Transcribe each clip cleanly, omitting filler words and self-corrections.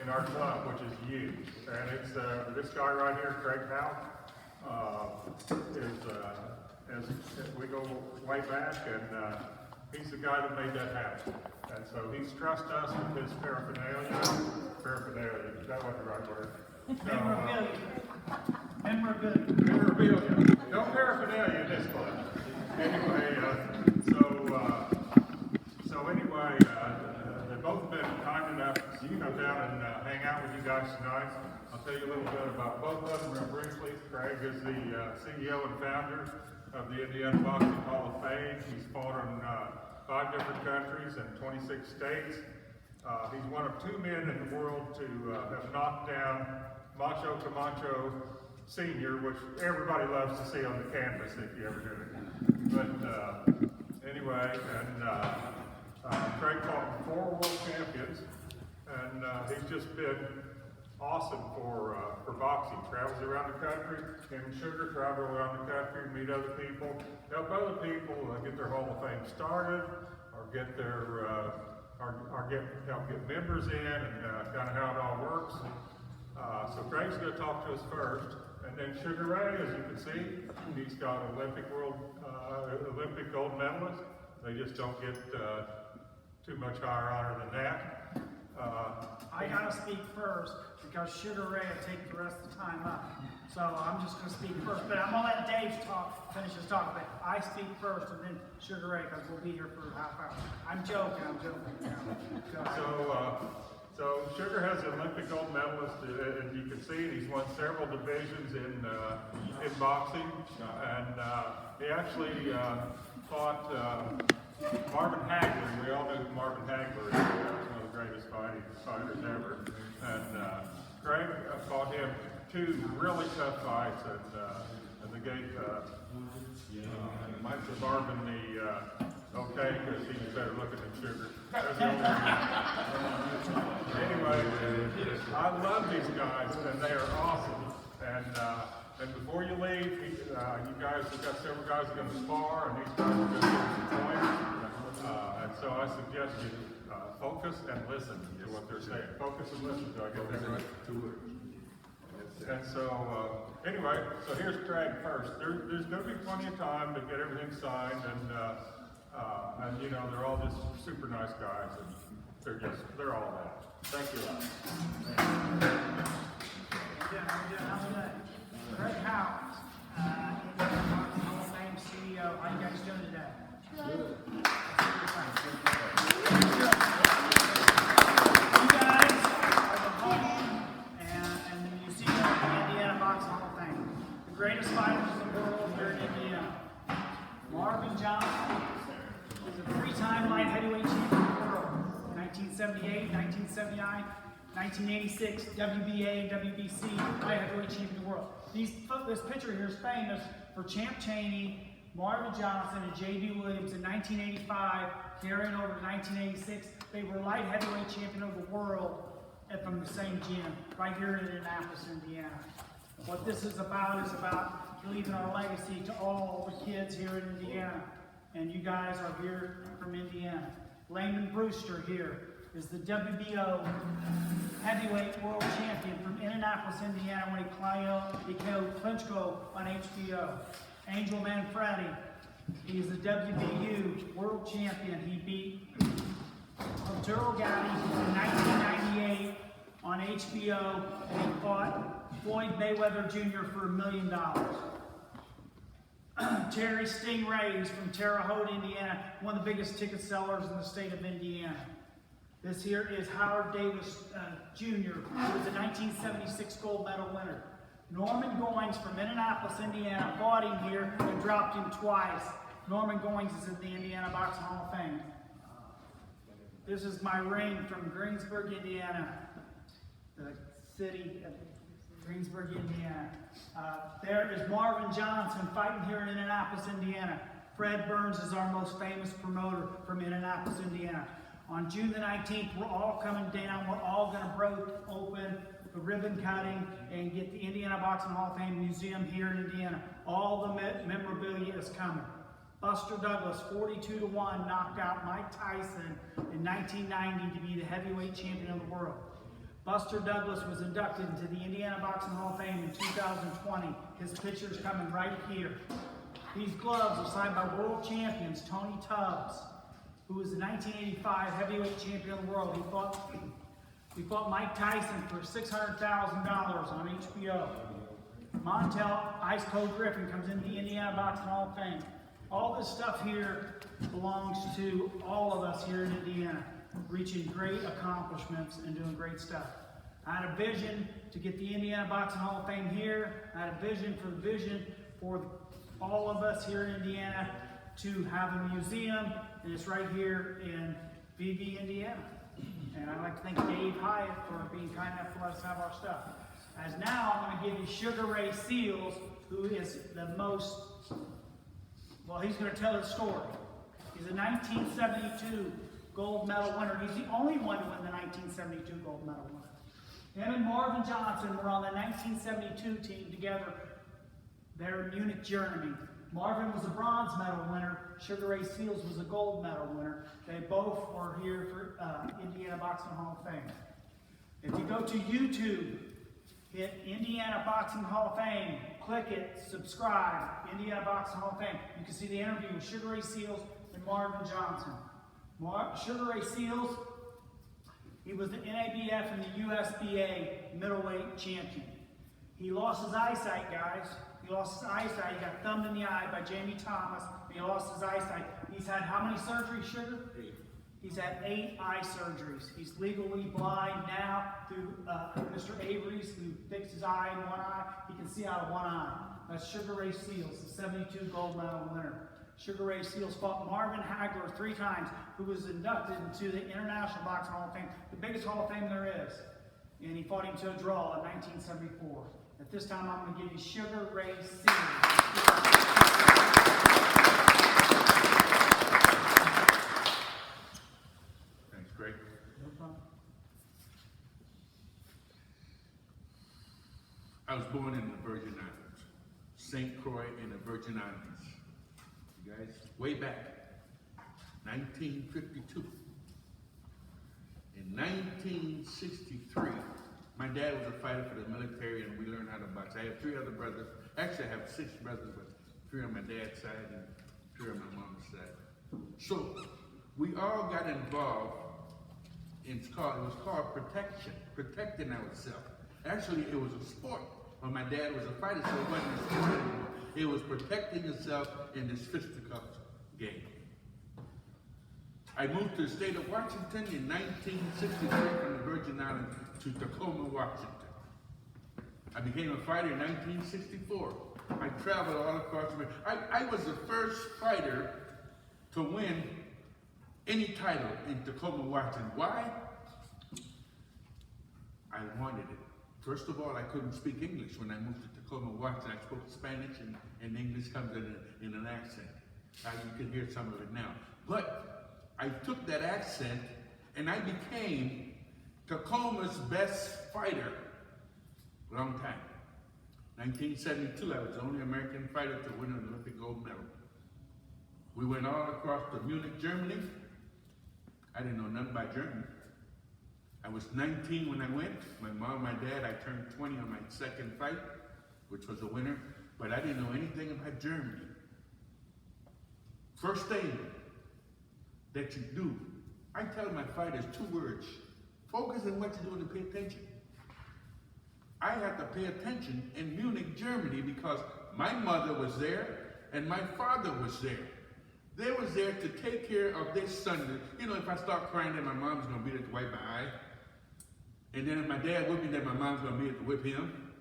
in our club, which is huge. And it's this guy right here, Craig Houk, we go way back, and he's the guy that made that happen. And so he's trusted us with his paraphernalia, that wasn't the right word. Memorabilia. No paraphernalia in this club. Anyway, they've both been kind enough to come down and hang out with you guys tonight. I'll tell you a little bit about both of them real briefly. Craig is the CEO and founder of the Indiana Boxing Hall of Fame. He's fought in 5 different countries and 26 states. He's one of 2 men in the world to have knocked down Macho Camacho Sr., which everybody loves to see on the canvas if you ever do it. But anyway, Craig fought 4 world champions, and he's just been awesome for boxing. Travels around the country. Him and Sugar travel around the country, meet other people, help other people get their Hall of Fame started, or get their help get members in, and kind of how it all works. So Craig's going to talk to us first, and then Sugar Ray, as you can see, he's got Olympic Gold Medalist. They just don't get too much higher honor than that. I gotta speak first because Sugar Ray will take the rest of the time up. So I'm just gonna speak first, but I'm gonna let Dave finish his talk. But I speak first, and then Sugar Ray, because we'll be here for a half hour. I'm joking. So Sugar has an Olympic gold medalist, as you can see. He's won several divisions in boxing, and he actually fought Marvin Hagler. We all know who Marvin Hagler is. One of the greatest fighters ever. And Craig fought him 2 really tough fights, and they gave Mike Marvin the okay, because he was better looking than Sugar. That's the only reason. Anyway, I love these guys, and they are awesome. And before you leave, we've got several guys that are going to spar, and these guys are going to give us some points. And so I suggest you focus and listen to what they're saying. Focus and listen. Do I get that right? And so, anyway, so here's Craig first. There's going to be plenty of time to get everything signed, and you know, they're all just super nice guys, and they're all that. Thank you. Craig Houk, Indiana Hall of Fame CEO. How you guys doing today? Good. You guys are the home and the museum of the Indiana Boxing Hall of Fame. The greatest fighters in the world here in Indiana. Marvin Johnson is a 3-time light heavyweight champion of the world. 1978, 1979, 1986, WBA and WBC light heavyweight champion of the world. This picture here is famous for Champ Chaney, Marvin Johnson, and J.B. Williams in 1985, carrying over to 1986. They were light heavyweight champion of the world from the same gym, right here in Indianapolis, Indiana. What this is about leaving our legacy to all the kids here in Indiana. And you guys are here from Indiana. Layman Brewster here is the WBO heavyweight world champion from Indianapolis, Indiana, when he killed Klitschko on HBO. Angel Manfredi, he's the WBU world champion. He beat Arturo Gatti in 1998 on HBO, and he fought Floyd Mayweather Jr. for $1 million. Terry Stingrays from Terre Haute, Indiana, one of the biggest ticket sellers in the state of Indiana. This here is Howard Davis Jr., who was a 1976 gold medal winner. Norman Goines from Indianapolis, Indiana, fought him here and dropped him twice. Norman Goines is in the Indiana Boxing Hall of Fame. This is my ring from Greensburg, Indiana, the city of Greensburg, Indiana. There is Marvin Johnson fighting here in Indianapolis, Indiana. Fred Burns is our most famous promoter from Indianapolis, Indiana. On June the 19th, we're all coming down. We're all going to break open the ribbon cutting and get the Indiana Boxing Hall of Fame Museum here in Indiana. All the memorabilia is coming. Buster Douglas, 42-1, knocked out Mike Tyson in 1990 to be the heavyweight champion of the world. Buster Douglas was inducted into the Indiana Boxing Hall of Fame in 2020. His picture's coming right here. These gloves are signed by world champions Tony Tubbs, who was the 1985 heavyweight champion of the world. He fought Mike Tyson for $600,000 on HBO. Montel Ice Cold Griffin comes into the Indiana Boxing Hall of Fame. All this stuff here belongs to all of us here in Indiana, reaching great accomplishments and doing great stuff. I had a vision to get the Indiana Boxing Hall of Fame here. I had a vision for all of us here in Indiana to have a museum, and it's right here in Vevay, Indiana. And I'd like to thank Dave Hyatt for being kind enough to let us have our stuff. As now, I'm going to give you Sugar Ray Seals, who is the most, well, he's going to tell his story. He's a 1972 gold medal winner. He's the only one to win the 1972 gold medal winner. Him and Marvin Johnson were on the 1972 team together there in Munich, Germany. Marvin was a bronze medal winner. Sugar Ray Seals was a gold medal winner. They both were here for Indiana Boxing Hall of Fame. If you go to YouTube, hit Indiana Boxing Hall of Fame, click it, subscribe, Indiana Boxing Hall of Fame. You can see the interview with Sugar Ray Seals and Marvin Johnson. Sugar Ray Seals, he was the NABF and the USBA middleweight champion. He lost his eyesight, guys. He lost his eyesight. He got thumbed in the eye by Jamie Thomas. He lost his eyesight. He's had how many surgeries, Sugar? 8. He's had 8 eye surgeries. He's legally blind now through Mr. Avery's, who fixed his eye in one eye. He can see out of one eye. That's Sugar Ray Seals, the 72 gold medal winner. Sugar Ray Seals fought Marvin Hagler 3 times, who was inducted into the International Boxing Hall of Fame, the biggest Hall of Fame there is. And he fought him to a draw in 1974. At this time, I'm going to give you Sugar Ray Seals. Thanks, Craig. No problem. I was born in the Virgin Islands, St. Croix in the Virgin Islands. You guys, way back, 1952. In 1963, my dad was a fighter for the military, and we learned how to box. I have 3 other brothers. Actually, I have 6 brothers, but 3 on my dad's side and 3 on my mom's side. So we all got involved in it was called protection, protecting ourselves. Actually, it was a sport. But my dad was a fighter, so it wasn't a sport anymore. It was protecting yourself in this fisticuffs game. I moved to the state of Washington in 1963 from the Virgin Islands to Tacoma, Washington. I became a fighter in 1964. I traveled all across America. I was the first fighter to win any title in Tacoma, Washington. Why? I wanted it. First of all, I couldn't speak English when I moved to Tacoma, Washington. I spoke Spanish, and English comes in an accent. You can hear some of it now. But I took that accent, and I became Tacoma's best fighter. Long time. 1972, I was the only American fighter to win an Olympic gold medal. We went all across to Munich, Germany. I didn't know nothing about Germany. I was 19 when I went. My mom, my dad, I turned 20 on my second fight, which was a winner, but I didn't know anything about Germany. First thing that you do, I tell my fighters 2 words. Focus on what you're doing and pay attention. I had to pay attention in Munich, Germany, because my mother was there and my father was there. They was there to take care of their son. You know, if I start crying, then my mom's going to be there to wipe my eye. And then if my dad whipped me, then my mom's going to be there to whip him.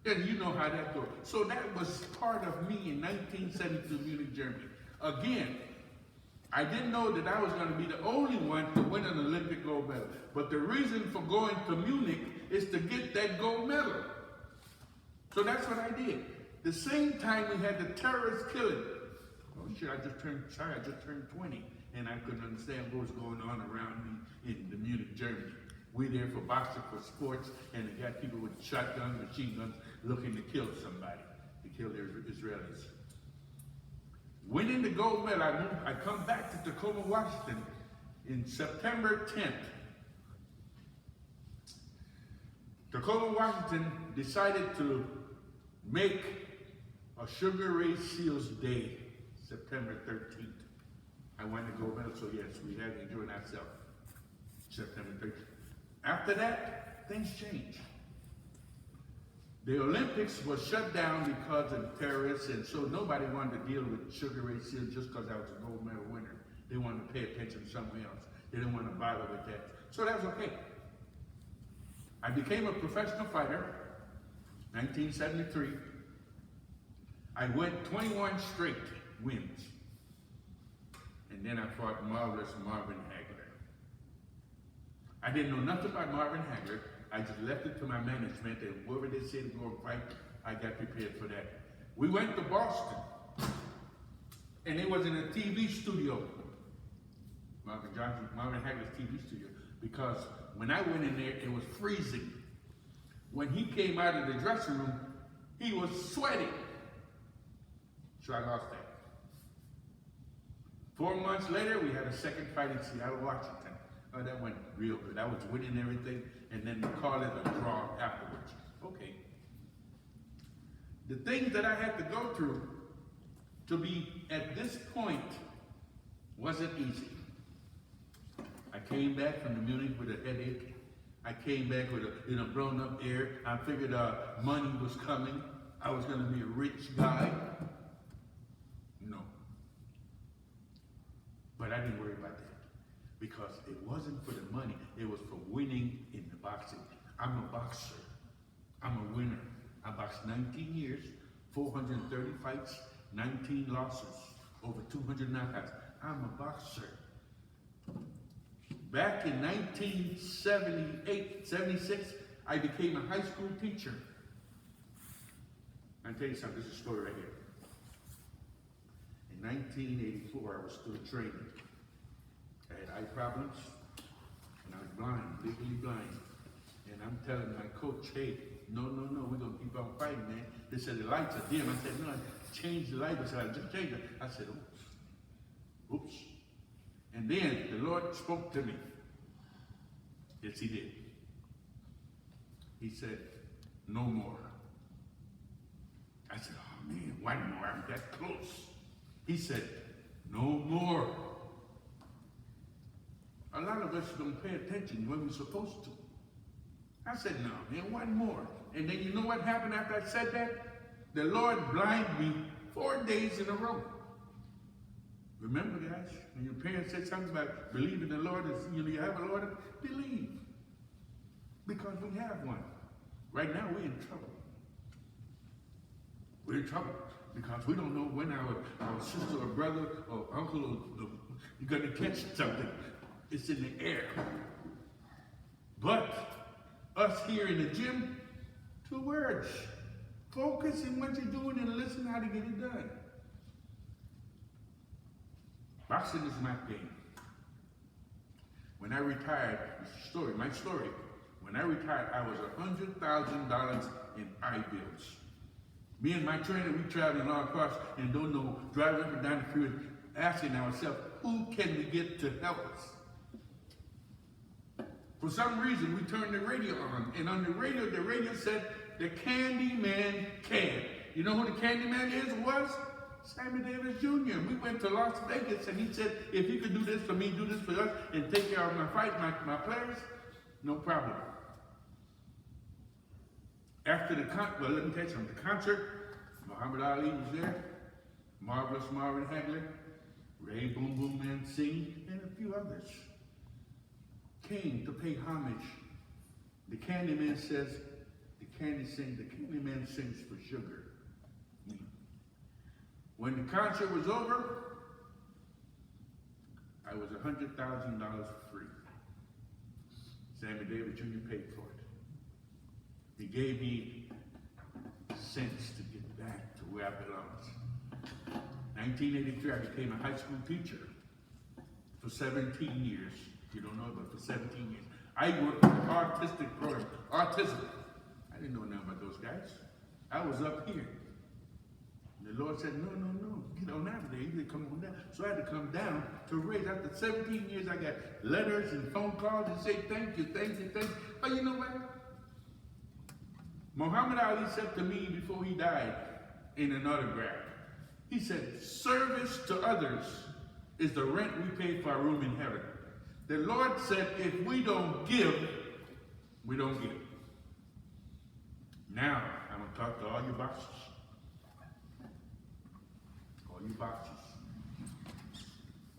And you know how that goes. So that was part of me in 1972 Munich, Germany. Again, I didn't know that I was going to be the only one to win an Olympic gold medal. But the reason for going to Munich is to get that gold medal. So that's what I did. The same time we had the terrorist killing. Oh shit, I just turned 20. And I couldn't understand what was going on around me in the Munich, Germany. We're there for boxing, for sports, and they got people with shotguns, machine guns, looking to kill somebody, to kill their Israelis. Winning the gold medal, I come back to Tacoma, Washington in September 10th. Tacoma, Washington decided to make a Sugar Ray Seals Day, September 13th. I won the gold medal, so yes, we had to enjoy ourselves. September 13th. After that, things changed. The Olympics was shut down because of terrorists, and so nobody wanted to deal with Sugar Ray Seals just because I was a gold medal winner. They wanted to pay attention to something else. They didn't want to bother with that. So that was okay. I became a professional fighter, 1973. I went 21 straight wins. And then I fought marvelous Marvin Hagler. I didn't know nothing about Marvin Hagler. I just left it to my management, and whoever they said to go and fight, I got prepared for that. We went to Boston, and it was in a TV studio, Marvin Hagler's TV studio, because when I went in there, it was freezing. When he came out of the dressing room, he was sweating. So I lost that. 4 months later, we had a second fight in Seattle, Washington. Oh, that went real good. I was winning everything, and then they called it a draw afterwards. Okay. The things that I had to go through to be at this point wasn't easy. I came back from the Munich with a headache. I came back with a blown up air. I figured money was coming. I was going to be a rich guy. No. But I didn't worry about that because it wasn't for the money. It was for winning in the boxing. I'm a boxer. I'm a winner. I boxed 19 years, 430 fights, 19 losses, over 200 knockouts. I'm a boxer. Back in 1978, 76, I became a high school teacher. I'll tell you something, this is a story right here. In 1984, I was still training. I had eye problems, and I was blind, legally blind. And I'm telling my coach, hey, no, we're going to keep on fighting, man. They said the lights are dim. I said, no, change the light. I said, I just changed it. I said, oops. And then the Lord spoke to me. Yes, he did. He said, no more. I said, oh man, one more, I'm that close. He said, no more. A lot of us don't pay attention when we're supposed to. I said, no, man, one more. And then you know what happened after I said that? The Lord blinded me 4 days in a row. Remember, guys, when your parents said something about believe in the Lord, you have a Lord, believe. Because we have one. Right now, we're in trouble. We're in trouble because we don't know when our sister or brother or uncle or you're going to catch something. It's in the air. But us here in the gym, 2 words. Focus on what you're doing and listen how to get it done. Boxing is my game. When I retired, my story, when I retired, I was $100,000 in eye bills. Me and my trainer, we traveling all across and don't know, driving up and down the freeway, asking ourselves, who can we get to help us? For some reason, we turned the radio on, and on the radio said, the Candy Man can. You know who the Candy Man was? Sammy Davis Jr. We went to Las Vegas, and he said, if you could do this for me, do this for us, and take care of my fight, my players, no problem. After the concert, let me tell you something. The concert, Muhammad Ali was there, marvelous Marvin Hagler, Ray Boom Boom Man Singh, and a few others came to pay homage. The Candyman says, the Candyman sings for sugar. When the concert was over, I was $100,000 free. Sammy Davis Jr. paid for it. He gave me sense to get back to where I belonged. 1983, I became a high school teacher for 17 years. You don't know, but for 17 years. I worked with an artistic program, autism. I didn't know nothing about those guys. I was up here. The Lord said, no, get on out of there. You need to come on down. So I had to come down to raise. After 17 years, I got letters and phone calls and say, thank you. Oh, you know what? Muhammad Ali said to me before he died in an autograph, he said, service to others is the rent we pay for our room in heaven. The Lord said, if we don't give, we don't give. Now, I'm going to talk to all you boxers. All you boxers.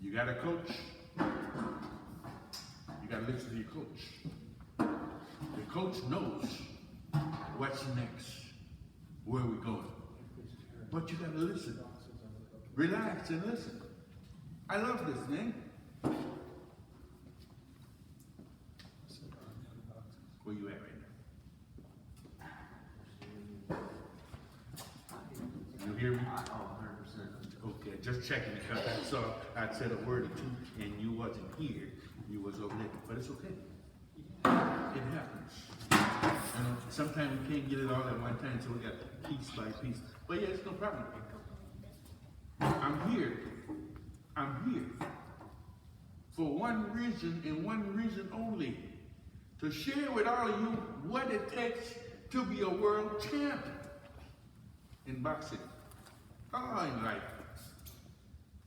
You got a coach. You got to listen to your coach. The coach knows what's next, where we're going. But you got to listen. Relax and listen. I love this, man. Where you at right now? You hear me? 100%. Okay, just checking because I saw I said a word or two and you wasn't here. You was over there, but it's okay. It happens. You know, sometimes we can't get it all at one time, so we got piece by piece. But yeah, it's no problem. I'm here. I'm here for one reason and one reason only. To share with all of you what it takes to be a world champ in boxing. Oh, in life.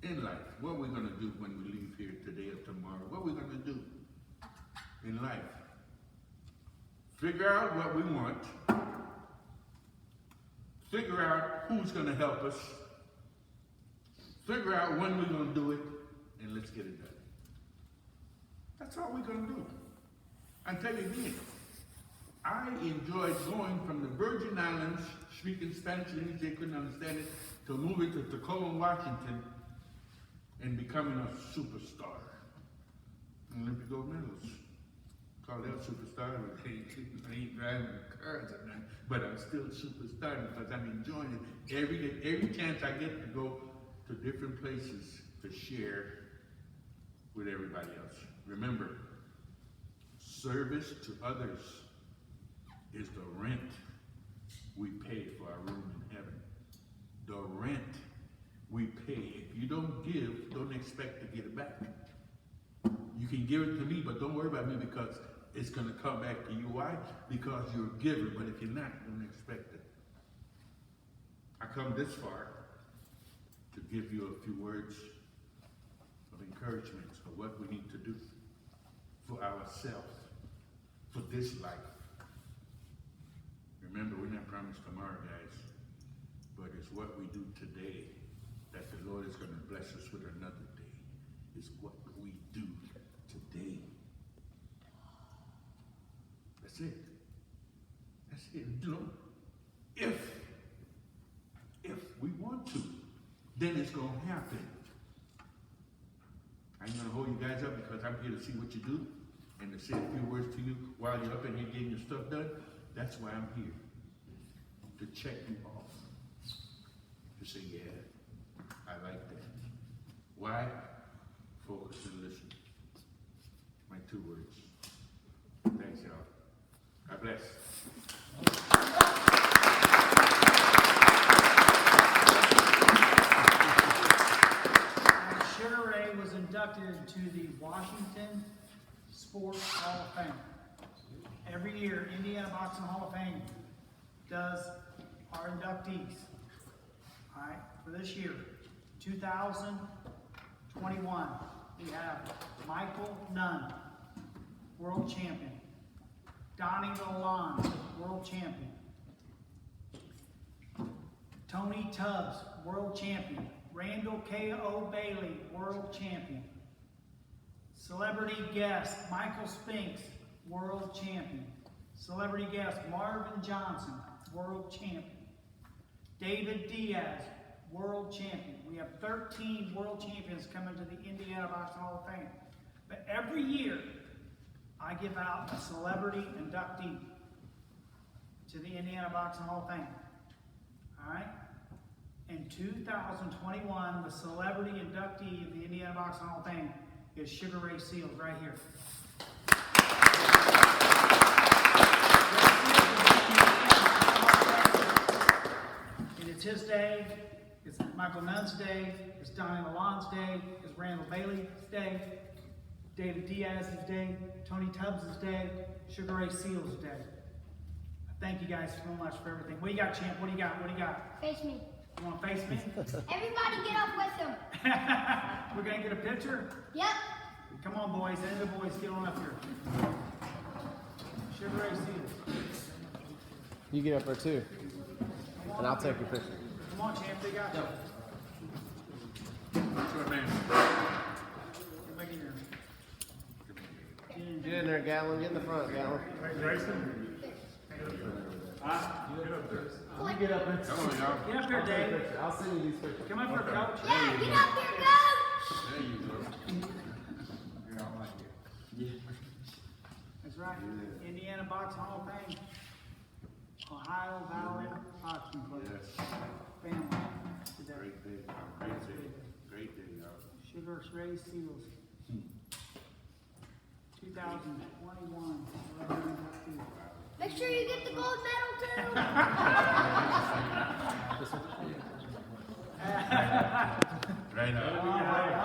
In life. What are we going to do when we leave here today or tomorrow? What are we going to do in life? Figure out what we want. Figure out who's going to help us. Figure out when we're going to do it. And let's get it done. That's all we're going to do. I tell you again, I enjoyed going from the Virgin Islands, speaking Spanish and they couldn't understand it, to moving to Tacoma, Washington, and becoming a superstar. An Olympic Gold Medalist. Call that superstar, I ain't driving cars or nothing, but I'm still a superstar because I'm enjoying it. Every chance I get to go to different places to share with everybody else. Remember, service to others is the rent we pay for our room in heaven. The rent we pay. If you don't give, don't expect to get it back. You can give it to me, but don't worry about me because it's going to come back to you. Why? Because you're a giver, but if you're not, don't expect it. I come this far to give you a few words of encouragement of what we need to do for ourselves, for this life. Remember, we're not promised tomorrow, guys, but it's what we do today that the Lord is going to bless us with another day. It's what we do today. That's it. That's it. You know, if we want to, then it's going to happen. I ain't going to hold you guys up because I'm here to see what you do and to say a few words to you while you're up in here getting your stuff done. That's why I'm here. To check you off. To say, yeah, I like that. Why? Focus and listen. My 2 words. Thanks, y'all. God bless. Sugar Ray was inducted into the Washington Sports Hall of Fame. Every year, Indiana Boxing Hall of Fame does our inductees. All right, for this year, 2021, we have Michael Nunn, world champion. Donnie Lalonde, world champion. Tony Tubbs, world champion. Randall K.O. Bailey, world champion. Celebrity guest, Michael Spinks, world champion. Celebrity guest, Marvin Johnson, world champion. David Diaz, world champion. We have 13 world champions coming to the Indiana Boxing Hall of Fame. But every year, I give out a celebrity inductee to the Indiana Boxing Hall of Fame. All right? In 2021, the celebrity inductee of the Indiana Boxing Hall of Fame is Sugar Ray Seales, right here. And it's his day, it's Michael Nunn's day, it's Donnie Lalonde's day, it's Randall Bailey's day, David Diaz's day, Tony Tubbs' day, Sugar Ray Seales' day. Thank you guys so much for everything. What do you got, champ? What do you got? What do you got? Face me. You want to face me? Everybody get up with him. We're going to get a picture? Yep. Come on, boys. Any of the boys, get on up here. Sugar Ray Seals. You get up there too, and I'll take your picture. Come on, champ. They got you. What's your name? Everybody here. Get in there, Gallon. Get in the front, Gallon. Hey, Grayson. You get up there. Come on, y'all. Get up here, Dave. I'll send you these pictures. Come up here, coach. Yeah, get up here, coach. There you go. That's right. Indiana Box Hall of Fame. Ohio Valley Boxing Club. Yes. Family. Today. Great day. Great day. Great day, y'all. Sugar Ray Seals. 2021. Make sure you get the gold medal too. Right now.